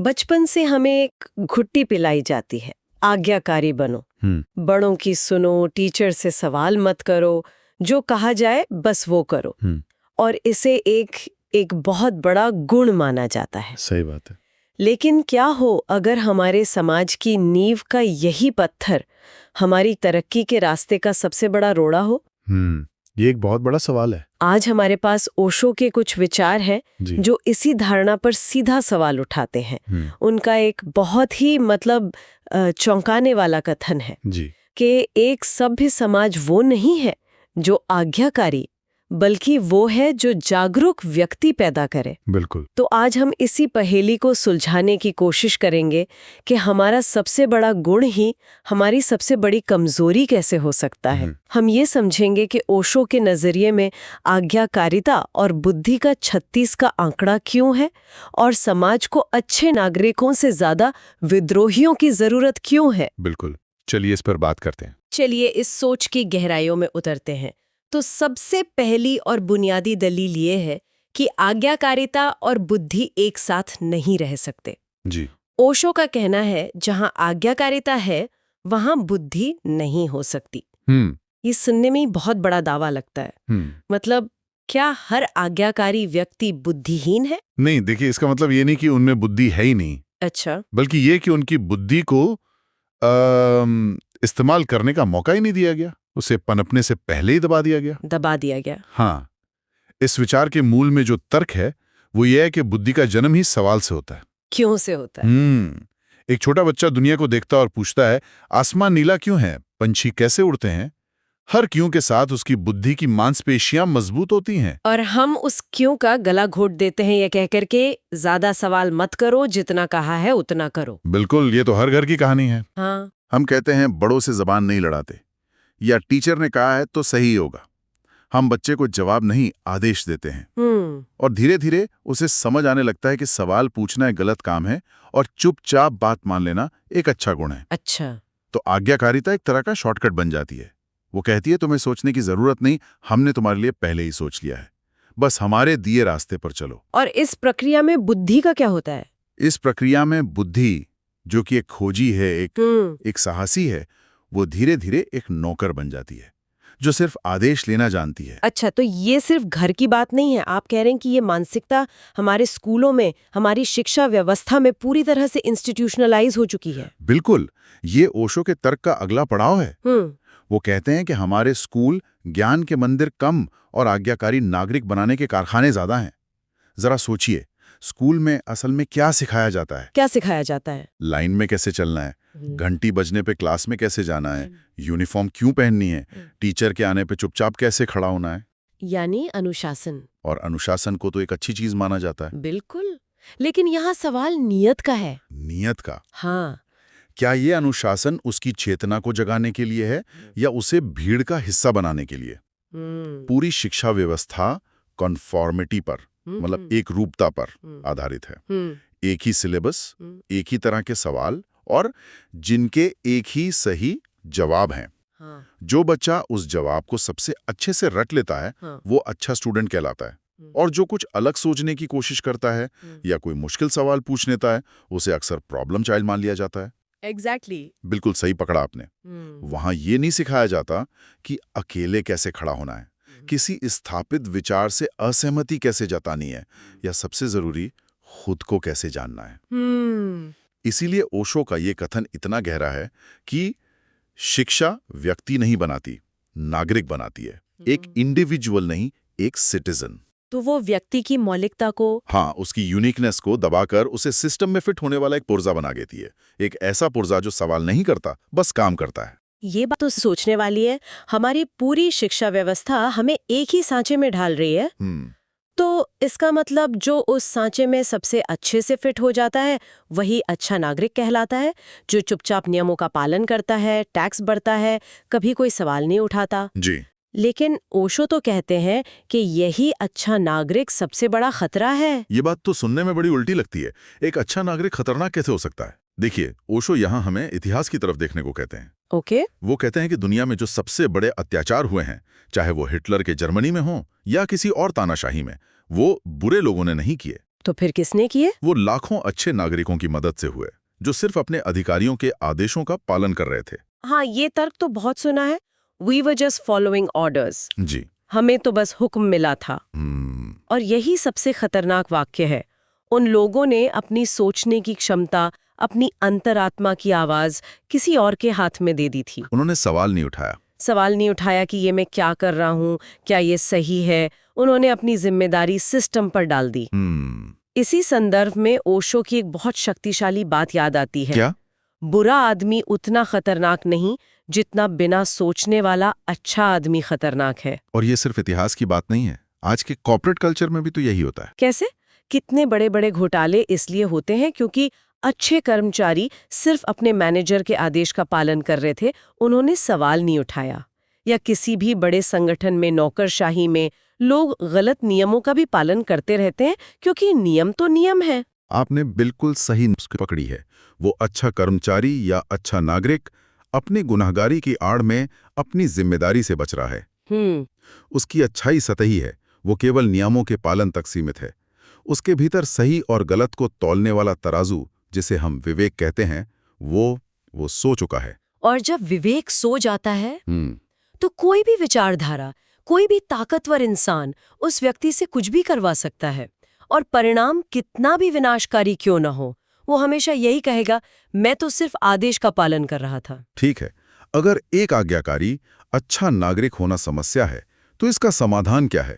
बचपन से हमें एक घुट्टी पिलाई जाती है, आज्ञाकारी बनो, बड़ों की सुनो, टीचर से सवाल मत करो, जो कहा जाए बस वो करो। और इसे एक बहुत बड़ा गुण माना जाता है। सही बात है। लेकिन क्या हो अगर हमारे समाज की नींव का यही पत्थर हमारी तरक्की के रास्ते का सबसे बड़ा रोड़ा हो? ये एक बहुत बड़ा सवाल है। आज हमारे पास ओशो के कुछ विचार हैं जो इसी धारणा पर सीधा सवाल उठाते हैं। उनका एक बहुत ही चौंकाने वाला कथन है कि एक सभ्य समाज वो नहीं है जो आज्ञाकारी, बल्कि वो है जो जागरूक व्यक्ति पैदा करे। बिल्कुल। तो आज हम इसी पहेली को सुलझाने की कोशिश करेंगे कि हमारा सबसे बड़ा गुण ही हमारी सबसे बड़ी कमजोरी कैसे हो सकता है। हम ये समझेंगे कि ओशो के नजरिए में आज्ञाकारिता और बुद्धि का 36 का आंकड़ा क्यों है, और समाज को अच्छे नागरिकों से ज्यादा विद्रोहियों की जरूरत क्यों है। बिल्कुल, चलिए इस पर बात करते हैं। चलिए इस सोच की गहराइयों में उतरते हैं। तो सबसे पहली और बुनियादी दलील ये है कि आज्ञाकारिता और बुद्धि एक साथ नहीं रह सकते। जी। ओशो का कहना है जहां आज्ञाकारिता है वहां बुद्धि नहीं हो सकती। ये सुनने में ही बहुत बड़ा दावा लगता है। मतलब क्या हर आज्ञाकारी व्यक्ति बुद्धिहीन है? नहीं, देखिए इसका मतलब ये नहीं कि उनमें बुद्धि है ही नहीं। अच्छा। बल्कि ये कि उनकी बुद्धि को इस्तेमाल करने का मौका ही नहीं दिया गया, उसे पनपने से पहले ही दबा दिया गया। हाँ, इस विचार के मूल में जो तर्क है वो ये है कि बुद्धि का जन्म ही सवाल से होता है। क्यों से होता है? एक छोटा बच्चा दुनिया को देखता और पूछता है, आसमान नीला क्यों है, पंछी कैसे उड़ते हैं। हर क्यों के साथ उसकी बुद्धि की मांसपेशियां मजबूत होती हैं। और हम उस क्यों का गला घोट देते हैं ये कहकर के ज्यादा सवाल मत करो, जितना कहा है उतना करो। बिल्कुल, ये तो हर घर की कहानी है। हाँ। हम कहते हैं बड़ों से जबान नहीं लड़ाते, या टीचर ने कहा है तो सही होगा। हम बच्चे को जवाब नहीं आदेश देते हैं। और धीरे धीरे उसे समझ आने लगता है कि सवाल पूछना एक गलत काम है और चुपचाप बात मान लेना एक अच्छा गुण है। अच्छा। तो आज्ञाकारिता एक तरह का शॉर्टकट बन जाती है। वो कहती है तुम्हें सोचने की जरूरत नहीं, हमने तुम्हारे लिए पहले ही सोच लिया है, बस हमारे दिए रास्ते पर चलो। और इस प्रक्रिया में बुद्धि का क्या होता है? इस प्रक्रिया में बुद्धि, जो कि एक खोजी है, एक साहसी है, वो धीरे धीरे एक नौकर बन जाती है जो सिर्फ आदेश लेना जानती है। अच्छा, तो ये सिर्फ घर की बात नहीं है। आप कह रहे हैं कि ये मानसिकता हमारे स्कूलों में, हमारी शिक्षा व्यवस्था में पूरी तरह से इंस्टीट्यूशनलाइज हो चुकी है। बिल्कुल, ये ओशो के तर्क का अगला पड़ाव है। वो कहते हैं कि हमारे स्कूल ज्ञान के मंदिर कम और आज्ञाकारी नागरिक बनाने के कारखाने ज्यादा हैं। जरा सोचिए, स्कूल में असल में क्या सिखाया जाता है? क्या सिखाया जाता है? लाइन में कैसे चलना है, घंटी बजने पे क्लास में कैसे जाना है, यूनिफॉर्म क्यों पहननी है, टीचर के आने पे चुपचाप कैसे खड़ा होना है। यानी अनुशासन। और अनुशासन को तो एक अच्छी चीज माना जाता है। बिल्कुल, लेकिन यहाँ सवाल नियत का है। नियत का? हाँ। क्या ये अनुशासन उसकी चेतना को जगाने के लिए है या उसे भीड़ का हिस्सा बनाने के लिए? पूरी शिक्षा व्यवस्था कॉन्फॉर्मिटी पर, मतलब एक रूपता पर आधारित है। एक ही सिलेबस, एक ही तरह के सवाल और जिनके एक ही सही जवाब हैं। हाँ। जो बच्चा उस जवाब को सबसे अच्छे से रट लेता है, हाँ। वो अच्छा स्टूडेंट कहलाता है। और जो कुछ अलग सोचने की कोशिश करता है या कोई मुश्किल सवाल पूछ लेता है, उसे अक्सर प्रॉब्लम चाइल्ड मान लिया जाता है। Exactly. बिल्कुल सही पकड़ा आपने। वहां ये नहीं सिखाया जाता कि अकेले कैसे खड़ा होना है, किसी स्थापित विचार से असहमति कैसे जतानी है, या सबसे जरूरी खुद को कैसे जानना है। इसीलिए ओशो का ये कथन इतना गहरा है कि शिक्षा व्यक्ति नहीं बनाती, नागरिक बनाती है। एक इंडिविजुअल नहीं, एक सिटीजन। तो वो व्यक्ति की मौलिकता को, हाँ, उसकी यूनिकनेस को दबाकर उसे सिस्टम में फिट होने वाला एक पुर्जा बना देती है। एक ऐसा पुर्जा जो सवाल नहीं करता, बस काम करता है। ये बात तो सोचने वाली है। हमारी पूरी शिक्षा व्यवस्था हमें एक ही सांचे में ढाल रही है। तो इसका मतलब जो उस सांचे में सबसे अच्छे से फिट हो जाता है वही अच्छा नागरिक कहलाता है, जो चुपचाप नियमों का पालन करता है, टैक्स भरता है, कभी कोई सवाल नहीं उठाता। जी। लेकिन ओशो तो कहते हैं कि यही अच्छा नागरिक सबसे बड़ा खतरा है। ये बात तो सुनने में बड़ी उल्टी लगती है। एक अच्छा नागरिक खतरनाक कैसे हो सकता है? देखिए, ओशो यहाँ हमें इतिहास की तरफ देखने को कहते हैं। ओके। वो कहते हैं कि दुनिया में जो सबसे बड़े अत्याचार हुए हैं, चाहे वो हिटलर के जर्मनी में हो या किसी और तानाशाही में, वो बुरे लोगों ने नहीं किए। तो फिर किसने किए? वो लाखों अच्छे नागरिकों की मदद से हुए, जो सिर्फ अपने अधिकारियों के आदेशों का पालन कर रहे थे। हाँ, ये तर्क तो बहुत सुना है। We were just following orders. जी। हमें तो बस हुक्म मिला था। और यही सबसे खतरनाक वाक्य है। उन लोगों ने अपनी सोचने की क्षमता, अपनी अंतरात्मा की आवाज किसी और के हाथ में दे दी थी। उन्होंने सवाल नहीं उठाया। सवाल नहीं उठाया कि ये मैं क्या कर रहा हूँ, क्या ये सही है। उन्होंने अपनी जिम्मेदारी सिस्टम पर डाल दी। इसी संदर्भ में ओशो की एक बहुत शक्तिशाली बात याद आती है। क्या? बुरा आदमी उतना खतरनाक नहीं जितना बिना सोचने वाला अच्छा आदमी खतरनाक है। और ये सिर्फ इतिहास की बात नहीं है, आज के कॉर्पोरेट कल्चर में भी तो यही होता है। कैसे? कितने बड़े बड़े घोटाले इसलिए होते हैं क्योंकि अच्छे कर्मचारी सिर्फ अपने मैनेजर के आदेश का पालन कर रहे थे, उन्होंने सवाल नहीं उठाया। या किसी भी बड़े संगठन में, नौकरशाही में लोग गलत नियमों का भी पालन करते रहते हैं क्योंकि नियम तो नियम है। आपने बिल्कुल सही नुस्खा पकड़ी है। वो अच्छा कर्मचारी या अच्छा नागरिक अपनी गुनाहगारी की आड़ में अपनी जिम्मेदारी से बच रहा है। उसकी अच्छाई सतही है, वो केवल नियमों के पालन तक सीमित है। उसके भीतर सही और गलत को तौलने वाला तराजू, जिसे हम विवेक कहते हैं, वो सो चुका है। और जब विवेक सो जाता है तो कोई भी विचारधारा, कोई भी ताकतवर इंसान उस व्यक्ति से कुछ भी करवा सकता है। और परिणाम कितना भी विनाशकारी क्यों न हो, वो हमेशा यही कहेगा, मैं तो सिर्फ आदेश का पालन कर रहा था। ठीक है, अगर एक आज्ञाकारी अच्छा नागरिक होना समस्या है, तो इसका समाधान क्या है?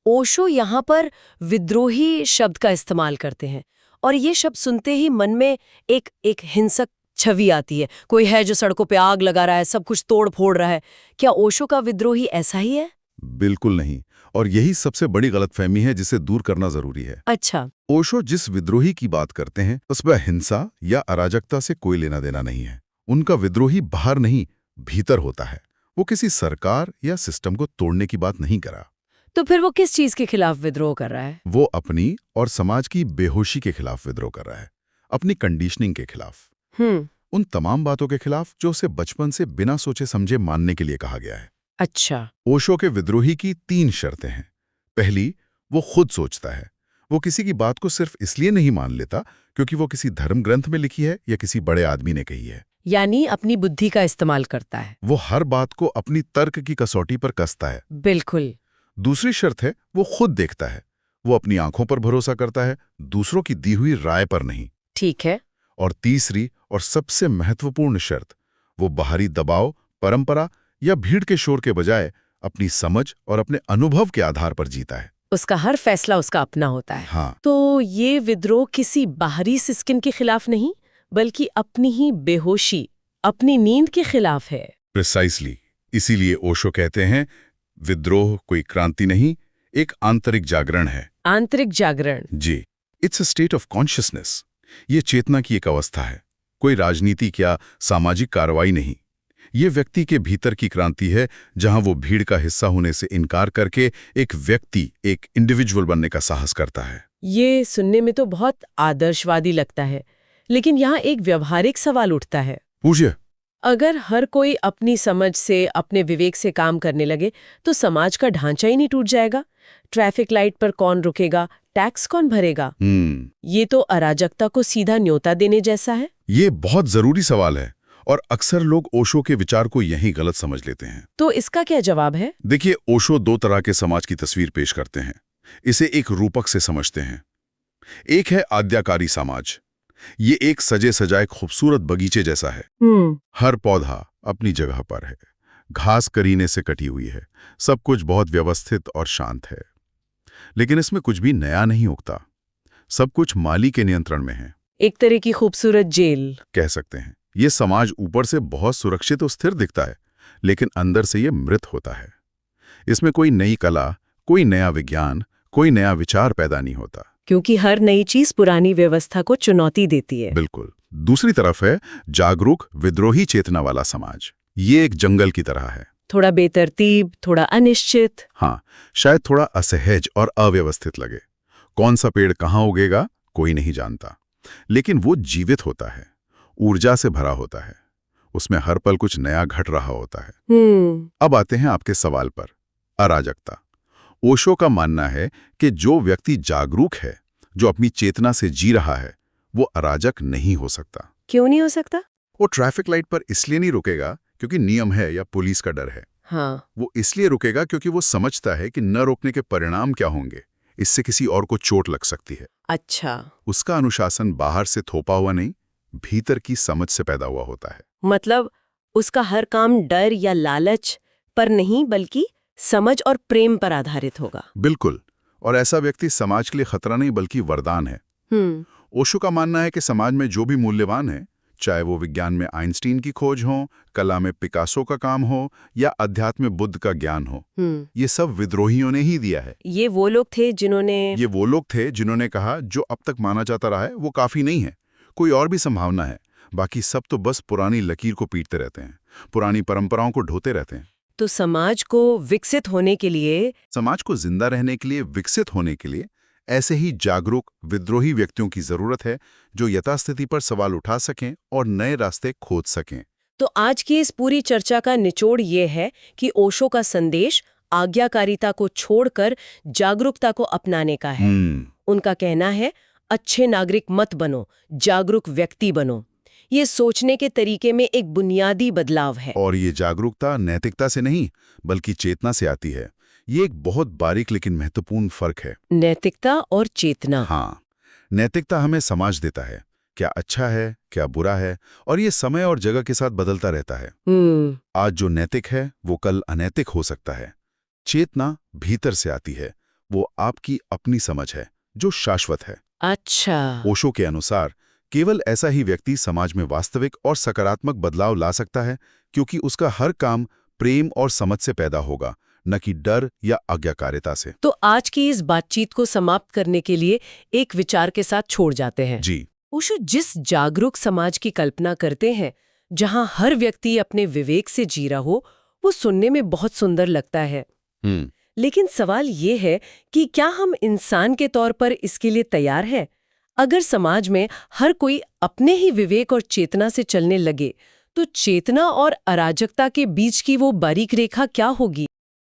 ओशो यहाँ पर विद्रोही शब्द का इस्तेमाल करते हैं। और ये शब्द सुनते ही मन में एक हिंसक छवि आती है। कोई है जो सड़कों पे आग लगा रहा है, सब कुछ तोड़ फोड़ रहा है। क्या ओशो का विद्रोही ऐसा ही है? बिल्कुल नहीं। और यही सबसे बड़ी गलतफहमी है जिसे दूर करना जरूरी है। अच्छा। ओशो जिस विद्रोही की बात करते हैं, उसमें हिंसा या अराजकता से कोई लेना देना नहीं है। उनका विद्रोही बाहर नहीं, भीतर होता है। वो किसी सरकार या सिस्टम को तोड़ने की बात नहीं करा। तो फिर वो किस चीज के खिलाफ विद्रोह कर रहा है? वो अपनी और समाज की बेहोशी के खिलाफ विद्रोह कर रहा है, अपनी कंडीशनिंग के खिलाफ। उन तमाम बातों के खिलाफ जो उसे बचपन से बिना सोचे समझे मानने के लिए कहा गया है। अच्छा। ओशो के विद्रोही की 3 शर्तें हैं। पहली, वो खुद सोचता है। वो किसी की बात को सिर्फ इसलिए नहीं मान लेता क्योंकि वो किसी धर्म ग्रंथ में लिखी है या किसी बड़े आदमी ने कही है। यानी अपनी बुद्धि का इस्तेमाल करता है। वो हर बात को अपनी तर्क की कसौटी पर कसता है। बिल्कुल। दूसरी शर्त है, वो खुद देखता है। वो अपनी आंखों पर भरोसा करता है, दूसरों की दी हुई राय पर नहीं। ठीक है। और तीसरी और सबसे महत्वपूर्ण शर्त, वो बाहरी दबाव, परंपरा या भीड़ के शोर के बजाय अपनी समझ और अपने अनुभव के आधार पर जीता है। उसका हर फैसला उसका अपना होता है। हाँ। तो ये विद्रोह किसी बाहरी सिस्टम के खिलाफ नहीं, बल्कि अपनी ही बेहोशी, अपनी नींद के खिलाफ है। प्रिसाइसली। इसीलिए ओशो कहते हैं, विद्रोह कोई क्रांति नहीं, एक आंतरिक जागरण है। आंतरिक जागरण? जी। It's a state of consciousness. ये चेतना की एक अवस्था है, कोई राजनीतिक या सामाजिक कार्रवाई नहीं। ये व्यक्ति के भीतर की क्रांति है, जहां वो भीड़ का हिस्सा होने से इनकार करके एक व्यक्ति, एक इंडिविजुअल बनने का साहस करता है। ये सुनने में तो बहुत आदर्शवादी लगता है, लेकिन यहाँ एक व्यवहारिक सवाल उठता है। पूछिए। अगर हर कोई अपनी समझ से, अपने विवेक से काम करने लगे, तो समाज का ढांचा ही नहीं टूट जाएगा? ट्रैफिक लाइट पर कौन रुकेगा, टैक्स कौन भरेगा? ये तो अराजकता को सीधा न्योता देने जैसा है। ये बहुत जरूरी सवाल है और अक्सर लोग ओशो के विचार को यही गलत समझ लेते हैं। तो इसका क्या जवाब है? देखिए, ओशो 2 तरह के समाज की तस्वीर पेश करते हैं। इसे एक रूपक से समझते हैं। एक है आज्ञाकारी समाज। ये एक सजे सजाए खूबसूरत बगीचे जैसा है। हर पौधा अपनी जगह पर है, घास करीने से कटी हुई है, सब कुछ बहुत व्यवस्थित और शांत है। लेकिन इसमें कुछ भी नया नहीं उगता, सब कुछ माली के नियंत्रण में है। एक तरह की खूबसूरत जेल कह सकते हैं। ये समाज ऊपर से बहुत सुरक्षित और स्थिर दिखता है, लेकिन अंदर से ये मृत होता है। इसमें कोई नई कला, कोई नया विज्ञान, कोई नया विचार पैदा नहीं होता, क्योंकि हर नई चीज पुरानी व्यवस्था को चुनौती देती है। बिल्कुल। दूसरी तरफ है जागरूक, विद्रोही चेतना वाला समाज। ये एक जंगल की तरह है, थोड़ा बेतरतीब, थोड़ा अनिश्चित। हाँ, शायद थोड़ा असहज और अव्यवस्थित लगे। कौन सा पेड़ कहाँ उगेगा कोई नहीं जानता, लेकिन वो जीवित होता है, ऊर्जा से भरा होता है, उसमें हर पल कुछ नया घट रहा होता है। अब आते हैं आपके सवाल पर, अराजकता। ओशो का मानना है कि जो व्यक्ति जागरूक है, जो अपनी चेतना से जी रहा है वो अराजक नहीं हो सकता। क्यों नहीं हो सकता? वो ट्रैफिक लाइट पर इसलिए नहीं रुकेगा क्योंकि नियम है या पुलिस का डर है। हाँ। वो इसलिए रुकेगा क्योंकि वो समझता है कि न रोकने के परिणाम क्या होंगे, इससे किसी और को चोट लग सकती है। अच्छा। उसका अनुशासन बाहर से थोपा हुआ नहीं, भीतर की समझ से पैदा हुआ होता है। मतलब उसका हर काम डर या लालच पर नहीं बल्कि समझ और प्रेम पर आधारित होगा। बिल्कुल। और ऐसा व्यक्ति समाज के लिए खतरा नहीं बल्कि वरदान है। ओशो का मानना है कि समाज में जो भी मूल्यवान है, चाहे वो विज्ञान में आइंस्टीन की खोज हो, कला में पिकासो का काम हो या अध्यात्म में बुद्ध का ज्ञान हो, ये सब विद्रोहियों ने ही दिया है। ये वो लोग थे जिन्होंने कहा जो अब तक माना जाता रहा है वो काफी नहीं है, कोई और भी संभावना है। बाकी सब तो बस पुरानी लकीर को पीटते रहते हैं, पुरानी परंपराओं को ढोते रहते हैं। तो समाज को विकसित होने के लिए, समाज को जिंदा रहने के लिए, विकसित होने के लिए ऐसे ही जागरूक विद्रोही व्यक्तियों की जरूरत है जो यथास्थिति पर सवाल उठा सकें और नए रास्ते खोज सकें। तो आज की इस पूरी चर्चा का निचोड़ ये है कि ओशो का संदेश आज्ञाकारिता को छोड़कर जागरूकता को अपनाने का है। उनका कहना है, अच्छे नागरिक मत बनो, जागरूक व्यक्ति बनो। ये सोचने के तरीके में एक बुनियादी बदलाव है। और ये जागरूकता नैतिकता से नहीं बल्कि चेतना से आती है। ये एक बहुत बारीक लेकिन महत्वपूर्ण फर्क है। नैतिकता और चेतना। हाँ, नैतिकता हमें समाज देता है, क्या अच्छा है क्या बुरा है, और ये समय और जगह के साथ बदलता रहता है। आज जो नैतिक है वो कल अनैतिक हो सकता है। चेतना भीतर से आती है, वो आपकी अपनी समझ है जो शाश्वत है। अच्छा। ओशो के अनुसार केवल ऐसा ही व्यक्ति समाज में वास्तविक और सकारात्मक बदलाव ला सकता है, क्योंकि उसका हर काम प्रेम और समझ से पैदा होगा, न कि डर या आज्ञाकारिता से। तो आज की इस बातचीत को समाप्त करने के लिए एक विचार के साथ छोड़ जाते हैं। जी। ओशो जिस जागरूक समाज की कल्पना करते हैं, जहां हर व्यक्ति अपने विवेक से जी रहा हो, वो सुनने में बहुत सुंदर लगता है। लेकिन सवाल ये है कि क्या हम इंसान के तौर पर इसके लिए तैयार हैं? अगर समाज में हर कोई अपने ही विवेक और चेतना से चलने लगे, तो चेतना और अराजकता के बीच की वो बारीक रेखा क्या होगी?